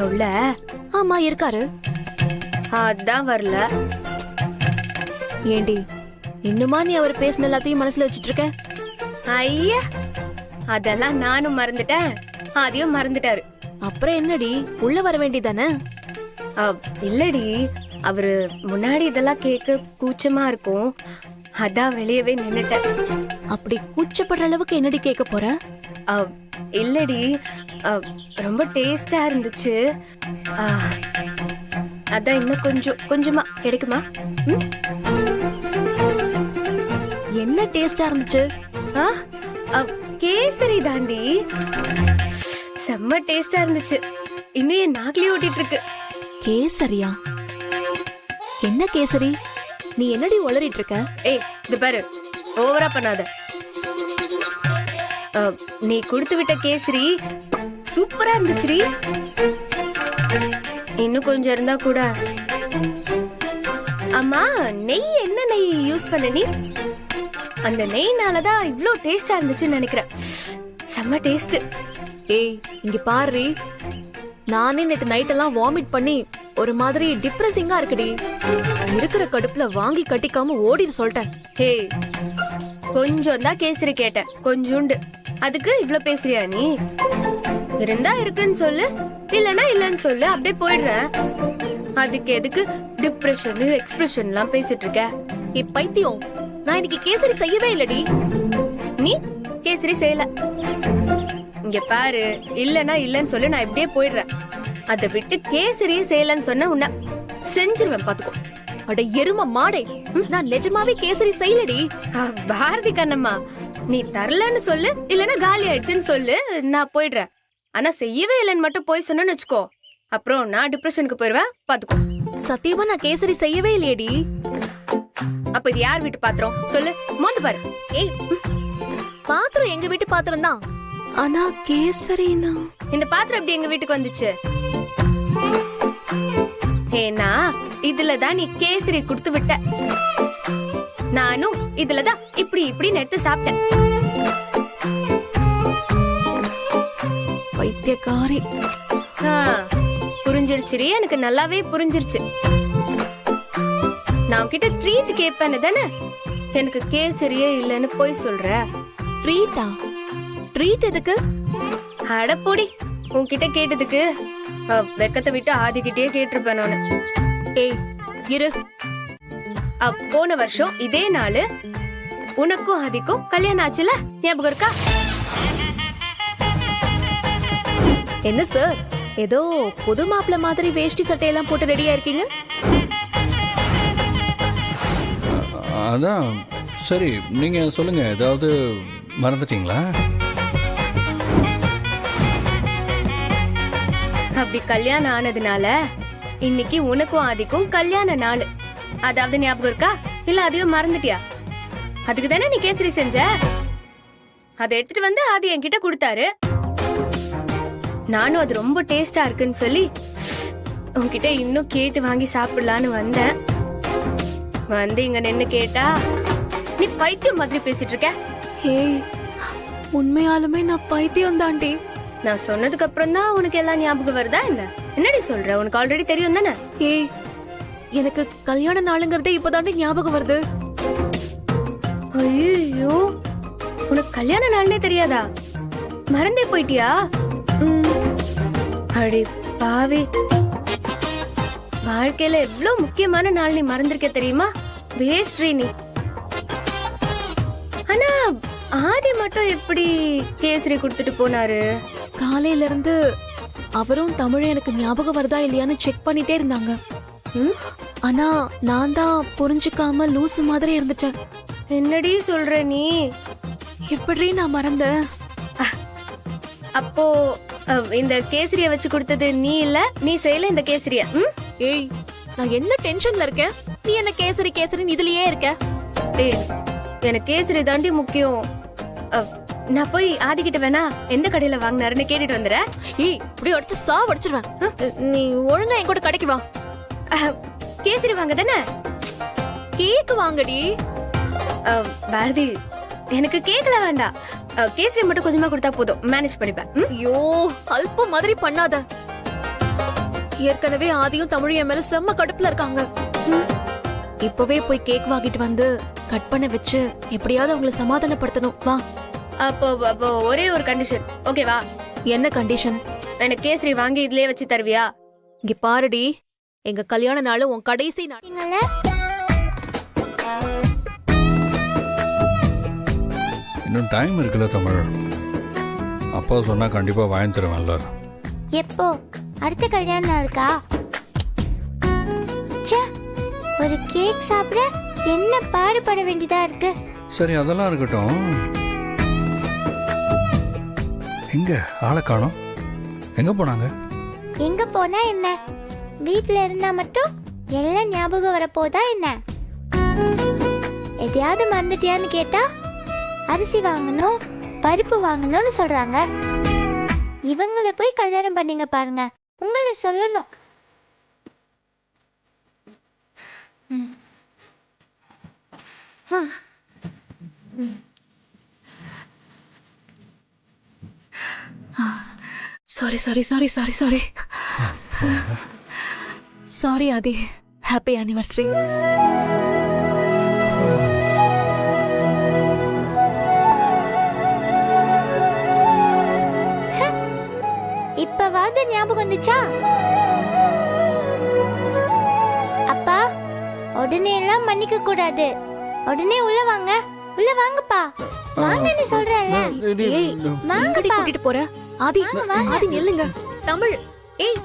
இருக்காரா உள்ள? ஆமா இருக்காரு. அதான் வரல. ஏண்டி இன்னுமா நீ அவர் பேசின எல்லாத்தையும் மனசுல வச்சிட்டு இருக்க? ஐயா, அதெல்லாம் நானும் மறந்துட்டேன், அதையும் மறந்துட்டாரு. அப்புறம் என்னடி, உள்ள வர வேண்டியதானே? இல்லடி, அவரு முன்னாடி இதெல்லாம் கேட்க கூச்சமா இருக்கும், அதான் வெளியவே நின்னுட்டேன். அப்படி கூச்சப்படுற அளவுக்கு என்னடி கேட்க போற? இல்லடி, ரொம்ப டேஸ்டா இருந்துச்சு, அதான் இன்னும் கொஞ்சமா கிடைக்குமா? என்ன டேஸ்டா இருந்துச்சு? கேசரி தாண்டி, செம்ம டேஸ்டா இருந்துச்சு, இன்னும் என் நாக்கிலே ஓட்டிட்டு இருக்கு. கேசரியா? என்ன கேசரி? நீ என்னடி உளறிட்டு இருக்க? ஏய், இது பாரு, ஓவரா பண்ணாத. நீ கொடுத்து விட்ட கேசரி சூப்பரா இருந்துச்சுடி, இன்னும் கொஞ்சம் இருந்தா கூட. அம்மா, நெய் என்ன நெய் யூஸ் பண்ண நீ? அந்த நெய்னாலதான் இவ்ளோ டேஸ்டா இருந்துச்சுன்னு நினைக்கிறேன், செம்ம டேஸ்ட். ஏய் இங்க பாரு, நானே நேத்து நைட் எல்லாம் வாமிட் பண்ணி ஒரு மாதிரி டிப்ரெசிங்கா இருக்குடி. இருக்கிற கடுப்புல வாங்கி கட்டிக்காம ஓடிட்டு சொல்லிட்டேன். ஹே, கொஞ்சம் தான் கேசரி கேட்டேன், கொஞ்சோண்டு, அதுக்கு இவ்ளோ பேசுறியா நீ? இருந்தா இருக்குன்னு சொல்லு, இல்லன்னா இல்லன்னு சொல்லு, அப்படியே போயிடுறேன். அதுக்கு எதுக்கு டிப்ரெஷன் எக்ஸ்பிரஷன் எல்லாம் பேசிட்டு இருக்க? பைத்தியம், நான் இன்னைக்கு கேசரி செய்யவே இல்லடி. நீ கேசரி செய்யல, இங்க பாரு, இல்லன்னா இல்லன்னு சொல்லு, நான் இப்படியே போயிடுறேன். அதை விட்டு கேசரியே செய்யலன்னு சொன்ன உன்ன செஞ்சிருவேன் பாத்துக்கோ. அட எரும மாடே, நான் நிஜமாவே கேசரி செய்யலடி. பாரதி கண்ணம்மா, நீ தரலன்னு சொல்லு, இல்லன்னா காலி ஆயிடுச்சுன்னு சொல்லு, நான் போயிடுறேன். ஆனா செய்யவே இல்லைன்னு மட்டும் போய் சொன்னு வச்சுக்கோ, அப்புறம் நான் டிப்ரெஷனுக்கு போயிருவேன் பாத்துக்கோ. சத்தியமா நான் கேசரி செய்யவே இல்லையடி. அப்ப இது யார் வீட்டு பாத்திரம் சொல்லு, மோந்து பாரு. ஏய், பாத்திரம் எங்க வீட்டு பாத்திரம் தான், ஆனா கேசரினா இந்த பாத்திரம் எப்படி எங்க வீட்டுக்கு வந்துச்சு? ஏன்னா இதுலதான் நீ கேசரி குடுத்து விட்ட, நானும் இதுலதான் இப்படி இப்படி எடுத்து சாப்பிட்டேன். பைத்தியக்காரி. புரிஞ்சிருச்சு, எனக்கு நல்லாவே புரிஞ்சிருச்சு. நான் உன்கிட்ட ட்ரீட் கேட்பேன்னு தானே எனக்கு கேசரியே இல்லன்னு போய் சொல்ற. ட்ரீட்டா? ட்ரீட் எதுக்கு? அடப்போடி, உன்கிட்ட கேட்டதுக்கு வெக்கத்தை விட்டு ஆதிக்கிட்டே கேட்டிருப்பேன் நானு. ஏய் இரு, போன வருஷம் இதே நாளு உனக்கும் ஆதிக்கும் கல்யாணம் ஆச்சுல, ஞாபகம் இருக்கா? என்ன சார், ஏதோ புது மாப்பிள்ள மாதிரி வேஷ்டி சட்டையெல்லாம் போட்டு ரெடியா இருக்கீங்க? அதான் சரி, நீங்க சொல்லுங்க, ஏதாவது மறந்துட்டீங்களா? அப்படி கல்யாணம் ஆனதுனால இன்னைக்கு உனக்கும் ஆதிக்கும் கல்யாண நாள், அதாவது ஞாபகம் இருக்கா, இல்ல அதையும் மறந்துட்டியா? அதுக்கு தானே நீ கேசரி செஞ்ச, அதை எடுத்துட்டு வந்து ஆதி என்கிட்ட கொடுத்தாரு. நானும் அது ரொம்ப டேஸ்டா இருக்குன்னு சொல்லி உன்கிட்ட இன்னும் கேட்டு வாங்கி சாப்பிடலான்னு வந்தேன். வந்து இங்க நின்னு கேட்டா நீ பைத்தியம் மாதிரி பேசிட்டு இருக்க. ஏய், உண்மையாலுமே நான் பைத்தியம் தாண்டி. நான் சொன்னதுக்கு அப்புறம் தான் உனக்கு எல்லாம் ஞாபகம் வருதா என்ன? என்னடி சொல்ற, உனக்கு ஆல்ரெடி தெரியும் தானே? ஏய், எனக்கு கல்யாண நாளுங்கிறதே இப்பதாண்டி ஞாபகம் வருது. ஐயோ, உனக்கு கல்யாண நாள்னே தெரியாதா? மறந்தே போயிட்டியா? அடி பாவி, வாழ்க்கையில எவ்வளவு முக்கியமான நாள் நீ மறந்திருக்க தெரியுமா? வேஸ்ட்ரி நீ. ஆனா ஆதி மட்டும் எப்படி கேசரி கொடுத்துட்டு போனாரு? காலையில இருந்து அவரும் தமிழும் எனக்கு ஞாபகம் வருதா இல்லையான்னு செக் பண்ணிட்டே இருந்தாங்க. ஆனா நான் தான் புரிஞ்சுக்காம லூசு மாதிரி இருந்துட்டேன். என்னடி சொல்ற நீ? எப்படி நான் மறந்தேன்? அப்போ இந்த கேசரிய வச்சு கொடுத்தது நீ இல்ல, நீ செய்யல இந்த கேசரிய. ஏய், நான் என்ன டென்ஷன்ல இருக்கேன், நீ என்ன கேசரி கேசரின்னு இதுலயே இருக்க? ஏய், எனக்கு கேசரி தாண்டி முக்கியம். நான் போய் ஆதிக்கிட்ட வேணா எந்த கடையில வாங்கினாருன்னு கேட்டுட்டு வந்துடுறேன். ஏய், இப்படி அடிச்சு சாவடிச்சிருவேன். நீ ஒழுங்கா என் கூட கடைக்கு வா. கேசரி வாங்க தானே? கேக்கு வாங்கடி. பாரதி, எனக்கு கேக்கல வேண்டாம், கேசரி மட்டும் கொஞ்சமா கொடுத்தா போதும், மேனேஜ் பண்ணிப்பேன். ஐயோ, அல்ப மாதிரி பண்ணாத. ஏற்கனவே ஆதியும் தமிழ் என் மேல செம்ம கடுப்புல இருக்காங்க. இப்பவே போய் கேக் வாங்கிட்டு வந்து கட் பண்ண வச்சு எப்படியாவது அவங்கள சமாதானப்படுத்தணும். வா. அப்போ ஒரே ஒரு கண்டிஷன், ஓகேவா? என்ன கண்டிஷன்? எனக்கு கேசரி வாங்கி இதுலயே வச்சு தருவியா? இங்க பாருடி, எங்க கல்யாண நாள் உன் கடைசி நாள். இன்னும் டைம் இருக்குல்ல தமிழ். அப்பா சொன்னா கண்டிப்பா வாங்கி தருவேன்ல. எப்போ? அடுத்த கல்யாணம் இருக்கா? ச்சே, ஒரு கேக் சாப்பிட என்ன பாடுபட வேண்டியதா இருக்கு. சரி, அதெல்லாம் இருக்கட்டும். எங்க ஆளை காணோம்? எங்க போனாங்க? எங்க போனா என்ன? வீட்ல இருந்தா மட்டும் எல்லாம் ஞாபகம் வரப்போதா என்ன? எதையாவது மறந்துட்டியான்னு கேட்டா அரிசி வாங்கணும், பருப்பு வாங்கணும்னு சொல்றாங்க. இவங்களை போய் கல்யாணம் பண்ணீங்க பாருங்க, உங்களை சொல்லணும். Sorry sorry sorry sorry sorry sorry Aadhi. Happy anniversary. இப்பவாவது ஞாபகம் வந்துச்சா? அப்பா, உடனே எல்லாம் மன்னிக்க கூடாது. உடனே உள்ள வாங்க, உள்ள வாங்கப்பா. வாங்கன்னு சொல்றேன்ல. ஏய், எங்கடி கூட்டிட்டு போற? ஆதி, ஆதி நில்லுங்க. தமிழ், ஏய்